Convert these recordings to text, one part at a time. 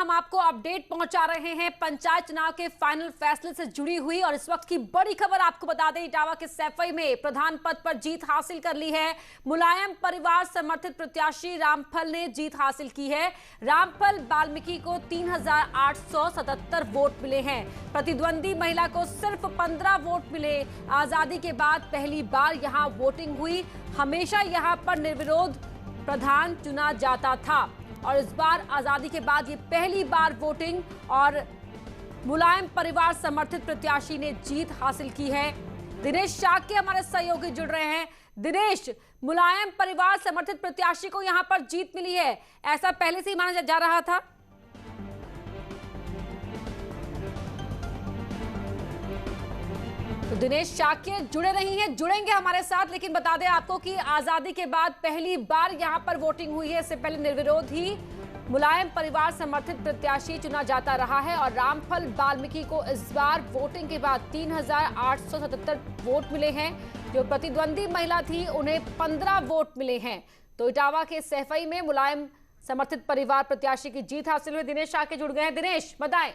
हम आपको अपडेट पहुंचा रहे हैं पंचायत चुनाव के फाइनल फैसले से जुड़ी हुई। और इस वक्त की बड़ी खबर आपको बता दें, इटावा के सैफई में प्रधान पद पर जीत हासिल कर ली है। मुलायम परिवार समर्थित प्रत्याशी रामफल ने जीत हासिल की है। रामफल वाल्मीकि को 3877 वोट मिले हैं। प्रतिद्वंदी महिला को सिर्फ 15 वोट मिले। आजादी के बाद पहली बार यहां वोटिंग हुई। हमेशा यहां पर निर्विरोध प्रधान चुना जाता था और इस बार आजादी के बाद ये पहली बार वोटिंग और मुलायम परिवार समर्थित प्रत्याशी ने जीत हासिल की है। दिनेश शाक्य हमारे सहयोगी जुड़ रहे हैं। दिनेश, मुलायम परिवार समर्थित प्रत्याशी को यहां पर जीत मिली है, ऐसा पहले से ही माना जा रहा था? तो दिनेश शाक्य जुड़ेंगे हमारे साथ, लेकिन बता दें आपको कि आजादी के बाद पहली बार यहां पर वोटिंग हुई है। इससे पहले निर्विरोध ही मुलायम परिवार समर्थित प्रत्याशी चुना जाता रहा है और रामफल वाल्मीकि को इस बार वोटिंग के बाद 3877 वोट मिले हैं। जो प्रतिद्वंदी महिला थी उन्हें 15 वोट मिले हैं। तो इटावा के सैफई में मुलायम समर्थित परिवार प्रत्याशी की जीत हासिल हुई। दिनेश शाक्य जुड़ गए हैं। दिनेश, बताएं।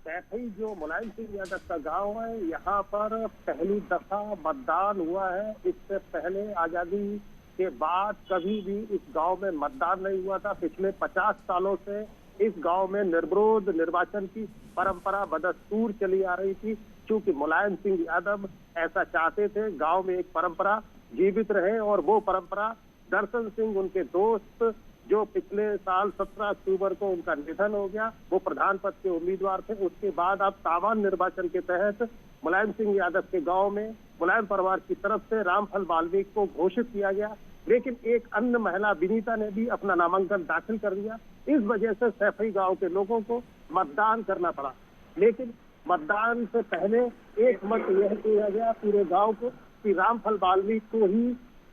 सैफई जो मुलायम सिंह यादव का गांव है, यहाँ पर पहली दफा मतदान हुआ है। इससे पहले आजादी के बाद कभी भी इस गांव में मतदान नहीं हुआ था। पिछले 50 सालों से इस गांव में निर्विरोध निर्वाचन की परंपरा बदस्तूर चली आ रही थी। क्योंकि मुलायम सिंह यादव ऐसा चाहते थे, गांव में एक परंपरा जीवित रहे। और वो परंपरा दर्शन सिंह, उनके दोस्त, जो पिछले साल 17 अक्टूबर को उनका निधन हो गया, वो प्रधान पद के उम्मीदवार थे। उसके बाद अब सामान्य निर्वाचन के तहत मुलायम सिंह यादव के गांव में मुलायम परिवार की तरफ से रामफल वाल्मीकि को घोषित किया गया। लेकिन एक अन्य महिला विनीता ने भी अपना नामांकन दाखिल कर दिया। इस वजह से सैफई गांव के लोगों को मतदान करना पड़ा। लेकिन मतदान से पहले एक मत यह किया गया पूरे गांव को कि रामफल वाल्मीकि को ही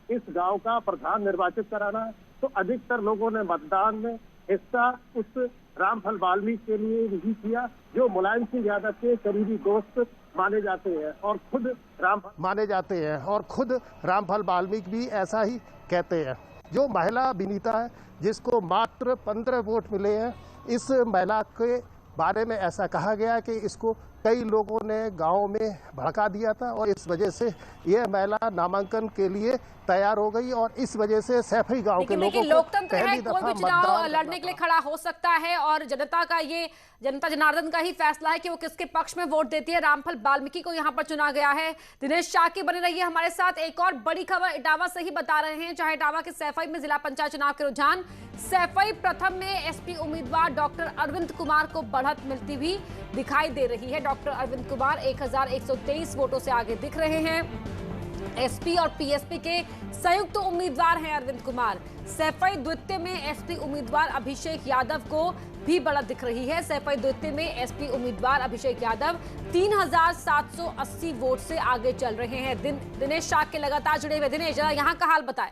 इस गांव का प्रधान निर्वाचित कराना है। तो अधिकतर लोगों ने मतदान में हिस्सा उस रामफल वाल्मीकि के लिए नहीं किया, जो मुलायम सिंह यादव के करीबी दोस्त माने जाते हैं और खुद रामफल वाल्मीकि भी ऐसा ही कहते हैं। जो महिला विनीता है, जिसको मात्र 15 वोट मिले हैं, इस महिला के बारे में ऐसा कहा गया कि इसको कई लोगों ने गांव में भड़का दिया था और इस वजह से यह महिला नामांकन के लिए तैयार हो गई। और इस वजह से सैफई गांव के लोगों को लोकतंत्र है, कोई भी चुनाव लड़ने के लिए खड़ा हो सकता है और जनता जनार्दन का ही फैसला है कि वो किसके पक्ष में वोट देती है। रामफल वाल्मीकि को यहाँ पर चुना गया है। दिनेश शाक्य बने रहिए हमारे साथ। एक और बड़ी खबर इटावा से ही बता रहे हैं, चाहे इटावा के सैफई में जिला पंचायत चुनाव के रुझान। सैफई प्रथम में एसपी उम्मीदवार डॉक्टर अरविंद कुमार को बढ़त मिलती हुई दिखाई दे रही है। डॉक्टर अरविंद कुमार 1123 वोटों से आगे दिख रहे हैं। एसपी और पीएसपी के संयुक्त उम्मीदवार हैं अरविंद कुमार। सैफई द्वितीय में एसपी उम्मीदवार अभिषेक यादव को भी बढ़त दिख रही है। सैफई द्वितीय में एसपी उम्मीदवार अभिषेक यादव 3780 वोट से आगे चल रहे हैं। दिनेश शाक्य लगातार जुड़े हुए। दिनेश, जरा यहाँ का हाल बताएं।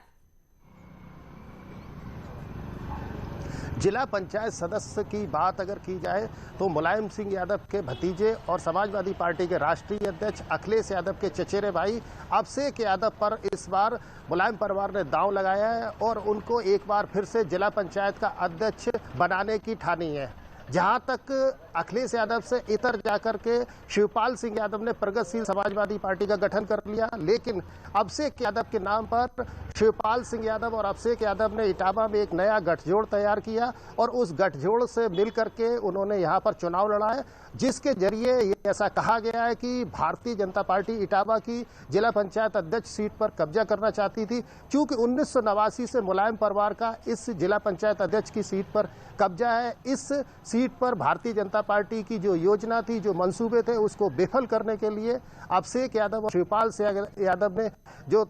जिला पंचायत सदस्य की बात अगर की जाए तो मुलायम सिंह यादव के भतीजे और समाजवादी पार्टी के राष्ट्रीय अध्यक्ष अखिलेश यादव के चचेरे भाई अभिषेक यादव पर इस बार मुलायम परिवार ने दांव लगाया है और उनको एक बार फिर से जिला पंचायत का अध्यक्ष बनाने की ठानी है। जहां तक अखिलेश यादव से इतर जाकर के शिवपाल सिंह यादव ने प्रगतिशील समाजवादी पार्टी का गठन कर लिया, लेकिन अभिषेक यादव के नाम पर शिवपाल सिंह यादव और अभिषेक यादव ने इटावा में एक नया गठजोड़ तैयार किया और उस गठजोड़ से मिलकर के उन्होंने यहां पर चुनाव लड़ा है, जिसके जरिए ये ऐसा कहा गया है कि भारतीय जनता पार्टी इटावा की जिला पंचायत अध्यक्ष सीट पर कब्जा करना चाहती थी। क्योंकि 1989 से मुलायम परिवार का इस जिला पंचायत अध्यक्ष की सीट पर कब्जा है। इस सीट पर भारतीय जनता पार्टी की जो योजना थी, जो मंसूबे थे, उसको विफल करने के लिए अभिषेक यादव और शिवपाल यादव ने जो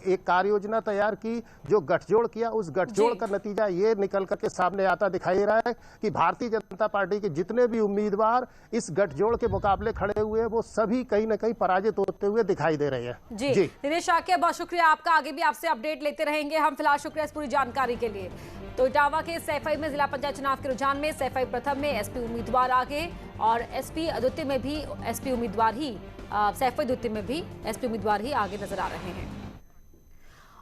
एक कार्य योजना तैयार की, जो गठजोड़ किया, उस गठजोड़ का नतीजा ये निकल करके सामने आता दिखाई रहा है कि भारतीय जनता पार्टी के जितने भी उम्मीदवार इस गठजोड़ के मुकाबले खड़े हुए, वो सभी कहीं न कहीं पराजित होते हुए दिखाई दे रहे हैं। जी दिनेश शाक्य, बहुत शुक्रिया आपका। आगे भी आपसे अपडेट लेते रहेंगे हम। फिलहाल शुक्रिया इस पूरी जानकारी के लिए। तो इटावा के सैफई में जिला पंचायत चुनाव के रुझान में सैफई प्रथम में एसपी उम्मीदवार आगे और एसपी द्वितीय में भी एसपी उम्मीदवार ही सैफई द्वितीय में भी एसपी उम्मीदवार ही आगे नजर आ रहे हैं।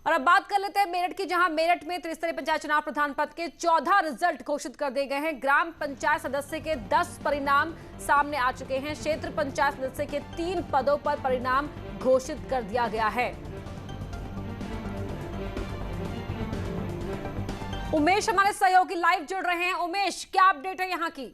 और अब बात कर लेते हैं मेरठ की, जहां मेरठ में त्रिस्तरीय पंचायत चुनाव प्रधान पद के 14 रिजल्ट घोषित कर दिए गए हैं। ग्राम पंचायत सदस्य के 10 परिणाम सामने आ चुके हैं। क्षेत्र पंचायत सदस्य के 3 पदों पर परिणाम घोषित कर दिया गया है। उमेश हमारे सहयोगी लाइव जुड़ रहे हैं। उमेश, क्या अपडेट है यहाँ की?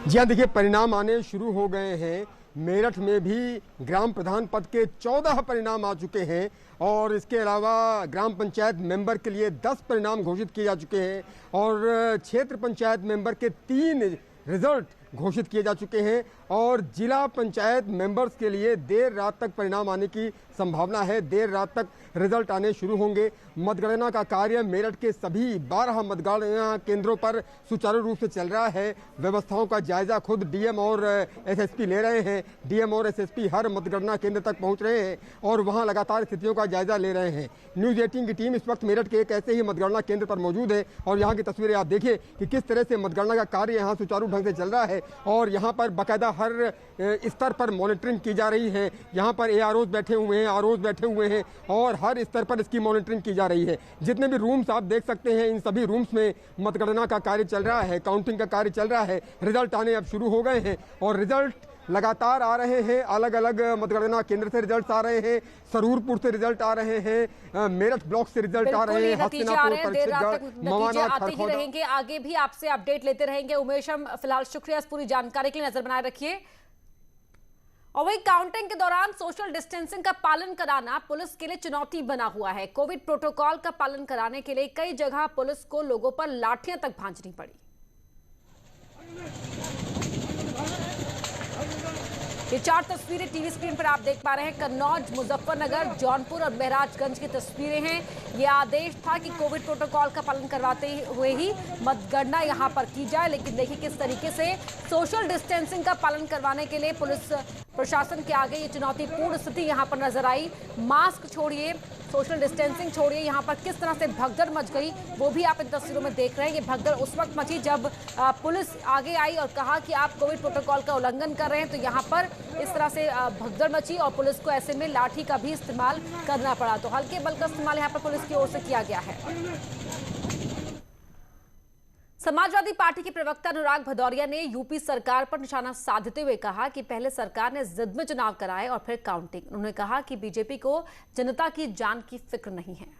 जी हाँ, देखिए परिणाम आने शुरू हो गए हैं। मेरठ में भी ग्राम प्रधान पद के 14 परिणाम आ चुके हैं और इसके अलावा ग्राम पंचायत मेंबर के लिए 10 परिणाम घोषित किए जा चुके हैं और क्षेत्र पंचायत मेंबर के 3 रिजल्ट घोषित किए जा चुके हैं और जिला पंचायत मेंबर्स के लिए देर रात तक परिणाम आने की संभावना है। देर रात तक रिजल्ट आने शुरू होंगे। मतगणना का कार्य मेरठ के सभी 12 मतगणना केंद्रों पर सुचारू रूप से चल रहा है। व्यवस्थाओं का जायजा खुद डीएम और एसएसपी ले रहे हैं। डीएम और एसएसपी हर मतगणना केंद्र तक पहुंच रहे हैं और वहां लगातार स्थितियों का जायजा ले रहे हैं। न्यूज़ 18 की टीम इस वक्त मेरठ के एक ऐसे ही मतगणना केंद्र पर मौजूद है और यहाँ की तस्वीरें आप देखिए कि किस तरह से मतगणना का कार्य यहाँ सुचारू ढंग से चल रहा है और यहाँ पर बाकायदा हर स्तर पर मॉनिटरिंग की जा रही है। यहाँ पर एआरओज बैठे हुए हैं, आरओज बैठे हुए हैं और हर स्तर पर इसकी मॉनिटरिंग की जा रही है। जितने भी रूम्स आप देख सकते हैं, इन सभी रूम्स में मतगणना का कार्य चल रहा है, काउंटिंग का कार्य चल रहा है। रिजल्ट आने अब शुरू हो गए हैं और रिजल्ट लगातार आ रहे हैं। अलग अलग मतगणना केंद्र से रिजल्ट आ रहे हैं, सरूरपुर से रिजल्ट आ रहे हैं, मेरठ ब्लॉक से रिजल्ट आ रहे हैं, हस्तिनापुर, नतीजे आते ही रहेंगे। आगे भी आपसे अपडेट लेते रहेंगे। उमेश, हम फिलहाल शुक्रिया इस पूरी जानकारी के लिए, नजर बनाए रखिए। और वही काउंटिंग के दौरान सोशल डिस्टेंसिंग का पालन कराना पुलिस के लिए चुनौती बना हुआ है। कोविड प्रोटोकॉल का पालन कराने के लिए कई जगह पुलिस को लोगों पर लाठियां तक भांजनी पड़ी। ये 4 तस्वीरें टीवी स्क्रीन पर आप देख पा रहे हैं। कन्नौज, मुजफ्फरनगर, जौनपुर और महराजगंज की तस्वीरें हैं। ये आदेश था कि कोविड प्रोटोकॉल का पालन करवाते हुए ही मतगणना यहां पर की जाए, लेकिन देखिए किस तरीके से सोशल डिस्टेंसिंग का पालन करवाने के लिए पुलिस प्रशासन के आगे ये चुनौतीपूर्ण स्थिति यहां पर नजर आई। मास्क छोड़िए, सोशल डिस्टेंसिंग छोड़िए, यहाँ पर किस तरह से भगदड़ मच गई वो भी आप इन तस्वीरों में देख रहे हैं। ये भगदड़ उस वक्त मची जब पुलिस आगे आई और कहा कि आप कोविड प्रोटोकॉल का उल्लंघन कर रहे हैं, तो यहाँ पर इस तरह से भगदड़ मची और पुलिस को ऐसे में लाठी का भी इस्तेमाल करना पड़ा। तो हल्के बल का इस्तेमाल यहाँ पर पुलिस की ओर से किया गया है। समाजवादी पार्टी के प्रवक्ता अनुराग भदौरिया ने यूपी सरकार पर निशाना साधते हुए कहा कि पहले सरकार ने जिद में चुनाव कराए और फिर काउंटिंग। उन्होंने कहा कि बीजेपी को जनता की जान की फिक्र नहीं है।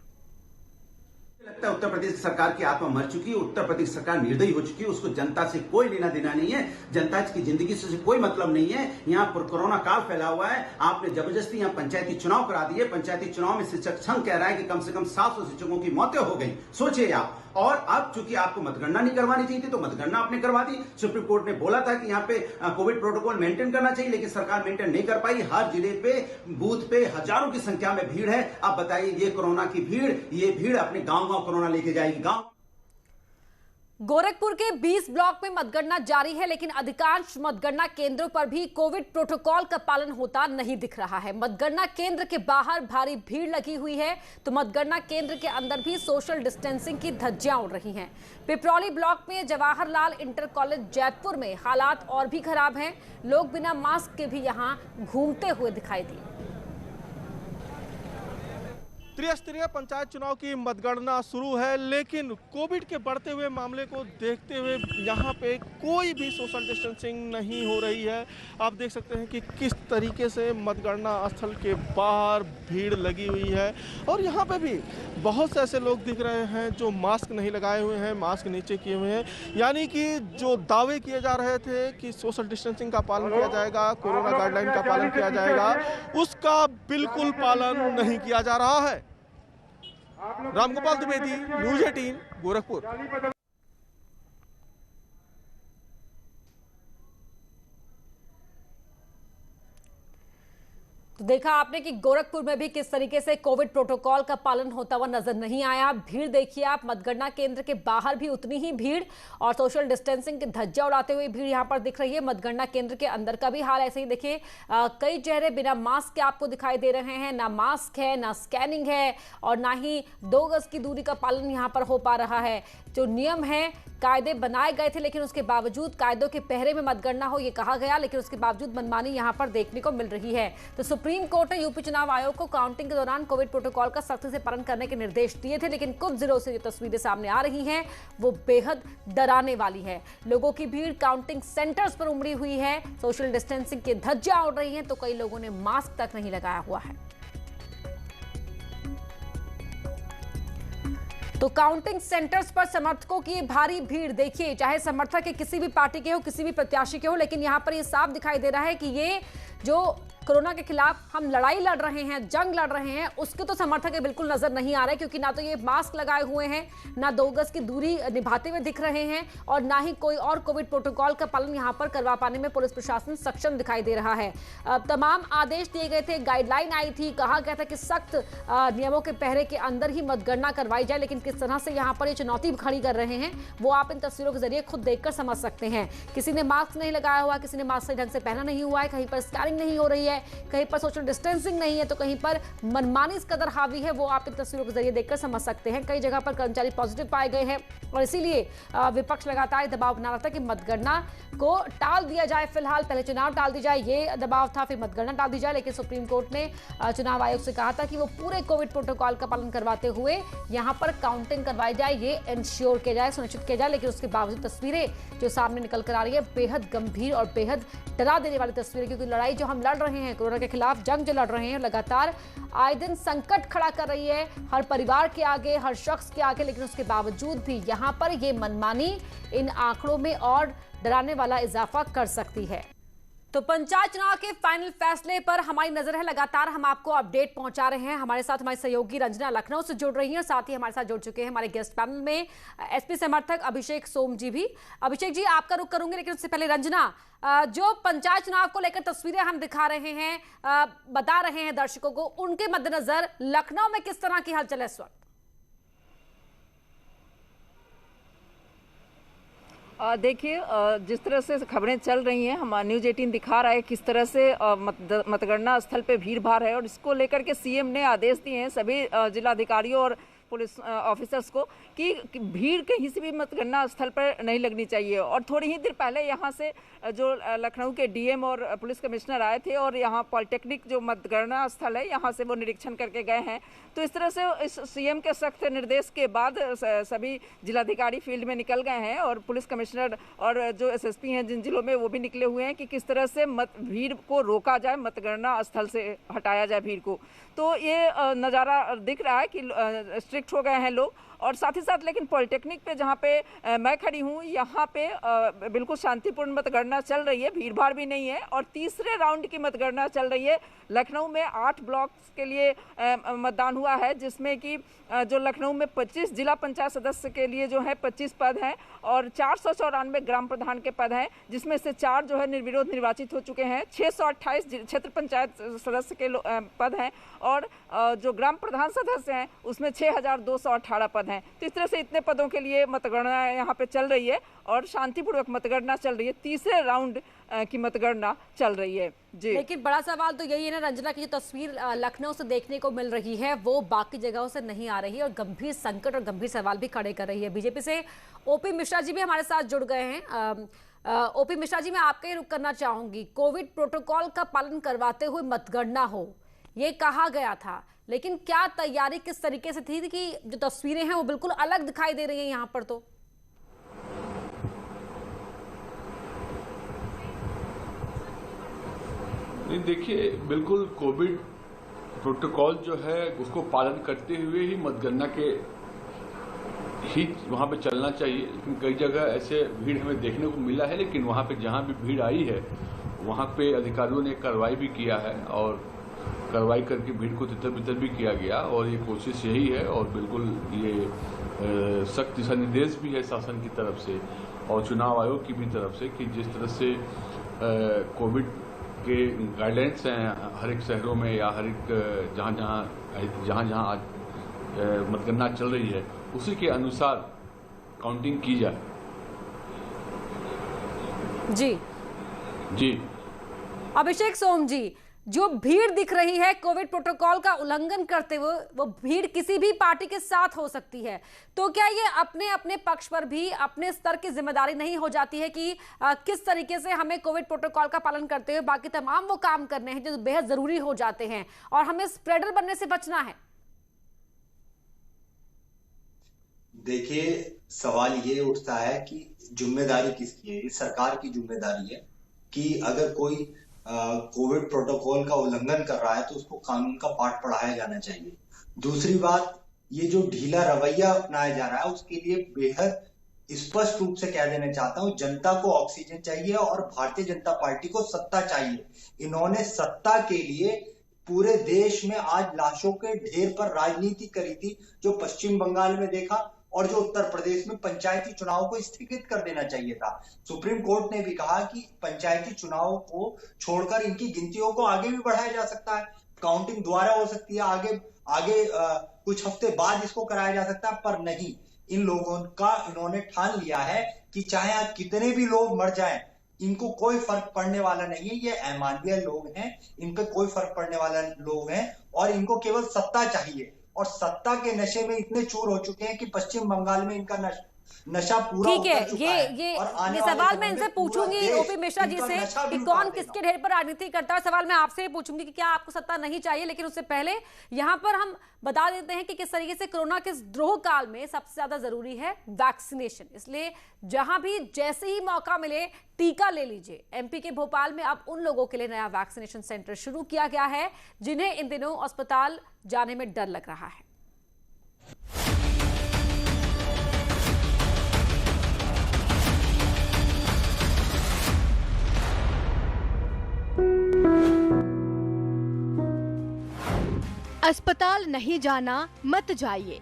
लगता है उत्तर प्रदेश सरकार की आत्मा मर चुकी है। उत्तर प्रदेश सरकार निर्दयी हो चुकी है। उसको जनता से कोई लेना देना नहीं है। जनता की जिंदगी से कोई मतलब नहीं है। यहाँ पर कोरोना काल फैला हुआ है। आपने जबरदस्ती यहाँ पंचायती चुनाव करा दिए। पंचायती चुनाव में शिक्षक संघ कह रहा है कि कम से कम 700 शिक्षकों की मौतें हो गई। सोचिए आप। और अब चूंकि आपको मतगणना नहीं करवानी चाहिए थी तो मतगणना आपने करवा दी। सुप्रीम कोर्ट ने बोला था कि यहाँ पे कोविड प्रोटोकॉल मेंटेन करना चाहिए, लेकिन सरकार मेंटेन नहीं कर पाई। हर जिले पे बूथ पे हजारों की संख्या में भीड़ है। अब बताइए ये कोरोना की भीड़, ये भीड़ अपने गांव गांव कोरोना लेके जाएगी। गांव गोरखपुर के 20 ब्लॉक में मतगणना जारी है, लेकिन अधिकांश मतगणना केंद्रों पर भी कोविड प्रोटोकॉल का पालन होता नहीं दिख रहा है। मतगणना केंद्र के बाहर भारी भीड़ लगी हुई है, तो मतगणना केंद्र के अंदर भी सोशल डिस्टेंसिंग की धज्जियां उड़ रही हैं। पिपरौली ब्लॉक में जवाहरलाल इंटर कॉलेज जयपुर में हालात और भी खराब हैं। लोग बिना मास्क के भी यहां घूमते हुए दिखाई दिए। त्रिस्तरीय पंचायत चुनाव की मतगणना शुरू है, लेकिन कोविड के बढ़ते हुए मामले को देखते हुए यहाँ पे कोई भी सोशल डिस्टेंसिंग नहीं हो रही है। आप देख सकते हैं कि किस तरीके से मतगणना स्थल के बाहर भीड़ लगी हुई है और यहाँ पे भी बहुत से ऐसे लोग दिख रहे हैं जो मास्क नहीं लगाए हुए हैं, मास्क नीचे किए हुए हैं। यानी कि जो दावे किए जा रहे थे कि सोशल डिस्टेंसिंग का पालन किया जाएगा, कोरोना गाइडलाइन का पालन किया जाएगा, उसका बिल्कुल पालन नहीं किया जा रहा है। रामगोपाल द्विवेदी, न्यूज़ 18, गोरखपुर। तो देखा आपने कि गोरखपुर में भी किस तरीके से कोविड प्रोटोकॉल का पालन होता हुआ नजर नहीं आया। भीड़ देखिए आप, मतगणना केंद्र के बाहर भी उतनी ही भीड़ और सोशल डिस्टेंसिंग के धज्जा उड़ाते हुए भीड़ यहां पर दिख रही है। मतगणना केंद्र के अंदर का भी हाल ऐसे ही देखिए, कई चेहरे बिना मास्क के आपको दिखाई दे रहे हैं। ना मास्क है, ना स्कैनिंग है और ना ही 2 गज की दूरी का पालन यहां पर हो पा रहा है। जो नियम है, कायदे बनाए गए थे, लेकिन उसके बावजूद कायदों के पहरे में मतगणना हो ये कहा गया, लेकिन उसके बावजूद मनमानी यहां पर देखने को मिल रही है। तो सुप्रीम कोर्ट ने यूपी चुनाव आयोग को काउंटिंग के दौरान कोविड प्रोटोकॉल का सख्ती से पालन करने के निर्देश दिए थे, लेकिन कुछ जिलों से जो तस्वीरें सामने आ रही हैं वो बेहद डराने वाली है। लोगों की भीड़ काउंटिंग सेंटर्स पर उमड़ी हुई है, सोशल डिस्टेंसिंग के धज्जा उड़ रही है, तो कई लोगों ने मास्क तक नहीं लगाया हुआ है। तो काउंटिंग सेंटर्स पर समर्थकों की भारी भीड़ देखिए, चाहे समर्थक के किसी भी पार्टी के हो, किसी भी प्रत्याशी के हो, लेकिन यहां पर ये साफ दिखाई दे रहा है कि ये जो कोरोना के खिलाफ हम लड़ाई लड़ रहे हैं, जंग लड़ रहे हैं, उसके तो समर्थक बिल्कुल नजर नहीं आ रहे, क्योंकि ना तो ये मास्क लगाए हुए हैं, ना 2 गज की दूरी निभाते हुए दिख रहे हैं और ना ही कोई और कोविड प्रोटोकॉल का पालन यहां पर करवा पाने में पुलिस प्रशासन सक्षम दिखाई दे रहा है। तमाम आदेश दिए गए थे, गाइडलाइन आई थी, कहा गया था कि सख्त नियमों के पहरे के अंदर ही मतगणना करवाई जाए, लेकिन किस तरह से यहाँ पर ये चुनौती खड़ी कर रहे हैं वो आप इन तस्वीरों के जरिए खुद देखकर समझ सकते हैं। किसी ने मास्क नहीं लगाया हुआ, किसी ने मास्क सही ढंग से पहना नहीं हुआ है, कहीं पर स्कैनिंग नहीं हो रही है, कहीं पर सोशल डिस्टेंसिंग नहीं है, तो कहीं पर मनमानी इस कदर हावी है वो आप इन तस्वीरों के जरिए देखकर समझ सकते हैं। कई जगह पर कर्मचारी पॉजिटिव पाए गए हैं और इसीलिए विपक्ष लगातार दबाव बना रहा था कि मतगणना को टाल दिया जाए, फिलहाल पहले चुनाव टाल दी जाए, ये दबाव था, फिर मतगणना टाल दी जाए। लेकिन सुप्रीम कोर्ट ने चुनाव आयोग से कहा था कि वो पूरे कोविड प्रोटोकॉल का पालन करवाते हुए यहां पर काउंटिंग करवाई जाए, ये इंश्योर किया जाए, सुनिश्चित किया जाए। लेकिन उसके बावजूद तस्वीरें जो सामने निकल कर आ रही है बेहद गंभीर और बेहद डरा देने वाली तस्वीरें, क्योंकि लड़ाई जो हम लड़ रहे हैं, कोरोना के खिलाफ जंग जो लड़ रहे हैं, लगातार आए दिन संकट खड़ा कर रही है हर परिवार के आगे, हर शख्स के आगे। लेकिन उसके बावजूद भी यहां पर ये मनमानी इन आंकड़ों में और डराने वाला इजाफा कर सकती है। तो पंचायत चुनाव के फाइनल फैसले पर हमारी नजर है, लगातार हम आपको अपडेट पहुंचा रहे हैं। हमारे साथ हमारी सहयोगी रंजना लखनऊ से जुड़ रही हैं, साथ ही हमारे साथ जुड़ चुके हैं हमारे गेस्ट पैनल में एसपी समर्थक अभिषेक सोम जी भी। अभिषेक जी, आपका रुख करूंगे, लेकिन उससे पहले रंजना, जो पंचायत चुनाव को लेकर तस्वीरें हम दिखा रहे हैं, बता रहे हैं दर्शकों को, उनके मद्देनजर लखनऊ में किस तरह की हलचल है इस वक्त? देखिए, जिस तरह से खबरें चल रही हैं, हमारा न्यूज़ 18 दिखा रहा है किस तरह से मतगणना स्थल पे भीड़ भाड़ है और इसको लेकर के सीएम ने आदेश दिए हैं सभी जिलाधिकारियों और पुलिस ऑफिसर्स को कि भीड़ कहीं से भी मतगणना स्थल पर नहीं लगनी चाहिए। और थोड़ी ही देर पहले यहाँ से जो लखनऊ के डीएम और पुलिस कमिश्नर आए थे और यहाँ पॉलिटेक्निक जो मतगणना स्थल है यहाँ से वो निरीक्षण करके गए हैं। तो इस तरह से इस सीएम के सख्त निर्देश के बाद सभी जिलाधिकारी फील्ड में निकल गए हैं और पुलिस कमिश्नर और जो एसएसपी हैं जिन जिलों में, वो भी निकले हुए हैं कि किस तरह से भीड़ को रोका जाए, मतगणना स्थल से हटाया जाए भीड़ को। तो ये नज़ारा दिख रहा है कि स्ट्रिक्ट हो गए हैं लोग। और साथ ही साथ लेकिन पॉलिटेक्निक पे जहाँ पे मैं खड़ी हूँ, यहाँ पे बिल्कुल शांतिपूर्ण मतगणना चल रही है, भीड़ भाड़ भी नहीं है और तीसरे राउंड की मतगणना चल रही है। लखनऊ में 8 ब्लॉक्स के लिए मतदान हुआ है, जिसमें कि जो लखनऊ में 25 जिला पंचायत सदस्य के लिए जो है 25 पद हैं और 494 ग्राम प्रधान के पद हैं, जिसमें से 4 जो है निर्विरोध निर्वाचित हो चुके हैं। 628 क्षेत्र पंचायत सदस्य के पद हैं और जो ग्राम प्रधान सदस्य हैं उसमें 6218 पद हैं। तो इस तरह से इतने पदों के लिए मतगणना यहाँ पे चल रही है और शांतिपूर्वक मतगणना चल रही है, तीसरे राउंड की मतगणना चल रही है जी। लेकिन बड़ा सवाल तो यही है ना रंजना, की जो तस्वीर लखनऊ से देखने को मिल रही है वो बाकी जगहों से नहीं आ रही है और गंभीर संकट और गंभीर सवाल भी खड़े कर रही है। बीजेपी से ओपी मिश्रा जी भी हमारे साथ जुड़ गए हैं। ओपी मिश्रा जी, मैं आपका ही रुख करना चाहूंगी। कोविड प्रोटोकॉल का पालन करवाते हुए मतगणना हो, ये कहा गया था, लेकिन क्या तैयारी किस तरीके से थी कि जो तस्वीरें हैं वो बिल्कुल अलग दिखाई दे रही हैं यहाँ पर? तो नहीं, देखिए, बिल्कुल कोविड प्रोटोकॉल जो है उसको पालन करते हुए ही मतगणना के ही वहाँ पे चलना चाहिए। लेकिन कई जगह ऐसे भीड़ हमें देखने को मिला है, लेकिन वहाँ पे जहाँ भी भीड़ आई है वहाँ पे अधिकारियों ने कार्रवाई भी किया है और कार्रवाई करके भीड़ को तितर बितर भी किया गया और ये कोशिश यही है और बिल्कुल ये सख्त दिशा निर्देश भी है शासन की तरफ से और चुनाव आयोग की भी तरफ से कि जिस तरह से कोविड के गाइडलाइंस हैं हर एक शहरों में या हर एक जहाँ आज मतगणना चल रही है उसी के अनुसार काउंटिंग की जाए। जी अभिषेक सोम जी, जो भीड़ दिख रही है कोविड प्रोटोकॉल का उल्लंघन करते हुए, वो भीड़ किसी भी पार्टी के साथ हो सकती है, तो क्या ये अपने अपने पक्ष पर भी अपने स्तर की जिम्मेदारी नहीं हो जाती है कि किस तरीके से हमें कोविड प्रोटोकॉल का पालन करते हुए बाकी तमाम वो काम करने हैं जो बेहद जरूरी हो जाते हैं और हमें स्प्रेडर बनने से बचना है? देखिए, सवाल ये उठता है कि जिम्मेदारी किसकी है? सरकार की जिम्मेदारी है कि अगर कोई कोविड प्रोटोकॉल का उल्लंघन कर रहा है तो उसको कानून का पाठ पढ़ाया जाना चाहिए। दूसरी बात, ये जो ढीला रवैया अपनाया जा रहा है उसके लिए बेहद स्पष्ट रूप से कह देना चाहता हूं, जनता को ऑक्सीजन चाहिए और भारतीय जनता पार्टी को सत्ता चाहिए। इन्होंने सत्ता के लिए पूरे देश में आज लाशों के ढेर पर राजनीति करी थी, जो पश्चिम बंगाल में देखा और जो उत्तर प्रदेश में पंचायती चुनाव को स्थगित कर देना चाहिए था। सुप्रीम कोर्ट ने भी कहा कि पंचायती चुनाव को छोड़कर इनकी गिनतियों को आगे भी बढ़ाया जा सकता है, काउंटिंग दोबारा हो सकती है, आगे कुछ हफ्ते बाद इसको कराया जा सकता है, पर नहीं, इन लोगों का इन्होंने ठान लिया है कि चाहे आज कितने भी लोग मर जाएं, इनको कोई फर्क पड़ने वाला नहीं है। ये अमानवीय लोग हैं, इन पे कोई फर्क पड़ने वाला लोग हैं और इनको केवल सत्ता चाहिए और सत्ता के नशे में इतने चूर हो चुके हैं कि पश्चिम बंगाल में इनका नशा पूरा ठीक है। ये सवाल मैं इनसे पूछूंगी ओपी मिश्रा जी से कि कौन किसके ढेर पर राजनीति करता है। सवाल मैं आपसे ही पूछूंगी कि क्या आपको सत्ता नहीं चाहिए, लेकिन उससे पहले यहाँ पर हम बता देते हैं कि किस तरीके से कोरोना के द्रोह काल में सबसे ज्यादा जरूरी है वैक्सीनेशन। इसलिए जहां भी जैसे ही मौका मिले टीका ले लीजिए। एमपी के भोपाल में अब उन लोगों के लिए नया वैक्सीनेशन सेंटर शुरू किया गया है जिन्हें इन दिनों अस्पताल जाने में डर लग रहा है। अस्पताल नहीं जाना मत जाइए,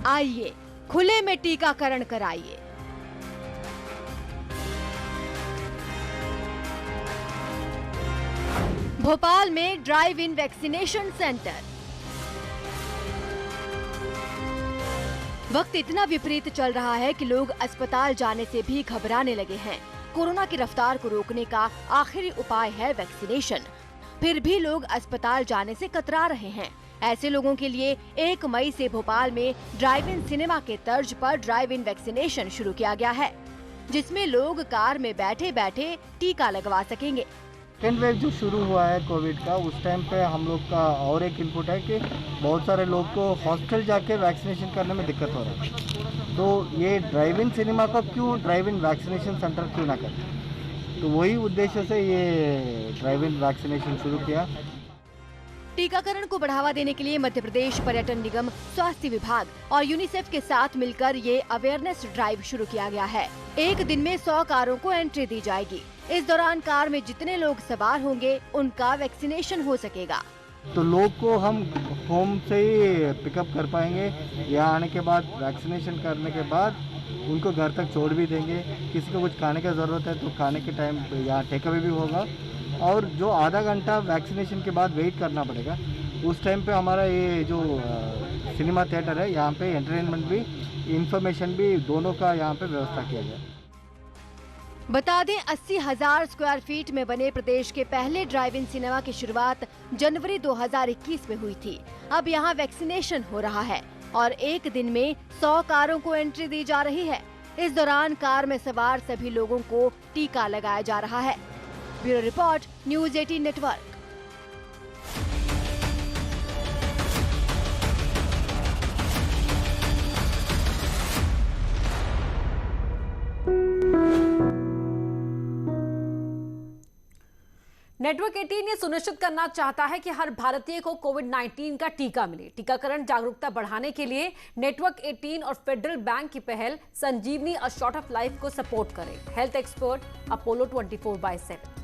आइए खुले में टीकाकरण कराइए। भोपाल में ड्राइव इन वैक्सीनेशन सेंटर। वक्त इतना विपरीत चल रहा है कि लोग अस्पताल जाने से भी घबराने लगे हैं। कोरोना की रफ्तार को रोकने का आखिरी उपाय है वैक्सीनेशन, फिर भी लोग अस्पताल जाने से कतरा रहे हैं। ऐसे लोगों के लिए 1 मई से भोपाल में ड्राइव इन सिनेमा के तर्ज पर ड्राइव इन वैक्सीनेशन शुरू किया गया है, जिसमें लोग कार में बैठे बैठे टीका लगवा सकेंगे। सेकेंड वेव जो शुरू हुआ है कोविड का, उस टाइम पे हम लोग का और एक इनपुट है कि बहुत सारे लोग को हॉस्पिटल जाके वैक्सीनेशन करने में दिक्कत हो रहा है, तो ये ड्राइव इन सिनेमा का क्यों ड्राइव इन वैक्सीनेशन सेंटर क्यों ना करें, तो वही उद्देश्य से ये ड्राइव इन वैक्सीनेशन शुरू किया। टीकाकरण को बढ़ावा देने के लिए मध्य प्रदेश पर्यटन निगम, स्वास्थ्य विभाग और यूनिसेफ के साथ मिलकर ये अवेयरनेस ड्राइव शुरू किया गया है। एक दिन में 100 कारों को एंट्री दी जाएगी। इस दौरान कार में जितने लोग सवार होंगे उनका वैक्सीनेशन हो सकेगा। तो लोग को हम होम से ही पिकअप कर पाएंगे, यहाँ आने के बाद वैक्सीनेशन करने के बाद उनको घर तक छोड़ भी देंगे। किसी को कुछ खाने की ज़रूरत है तो खाने के टाइम यहाँ टेक अवे भी होगा, और जो आधा घंटा वैक्सीनेशन के बाद वेट करना पड़ेगा उस टाइम पे हमारा ये जो सिनेमा थिएटर है, यहाँ पे एंटरटेनमेंट भी, इंफॉर्मेशन भी, दोनों का यहाँ पे व्यवस्था किया गया। बता दें 80,000 स्क्वायर फीट में बने प्रदेश के पहले ड्राइव इन सिनेमा की शुरुआत जनवरी 2021 में हुई थी। अब यहाँ वैक्सीनेशन हो रहा है और एक दिन में 100 कारों को एंट्री दी जा रही है। इस दौरान कार में सवार सभी लोगों को टीका लगाया जा रहा है। Bureau report, news 18 network. Network 18 ये सुनिश्चित करना चाहता है कि हर भारतीय को कोविड-19 का टीका मिले। टीकाकरण जागरूकता बढ़ाने के लिए नेटवर्क 18 और फेडरल बैंक की पहल संजीवनी अ शॉट ऑफ लाइफ को सपोर्ट करें। Health expert, Apollo 24/7।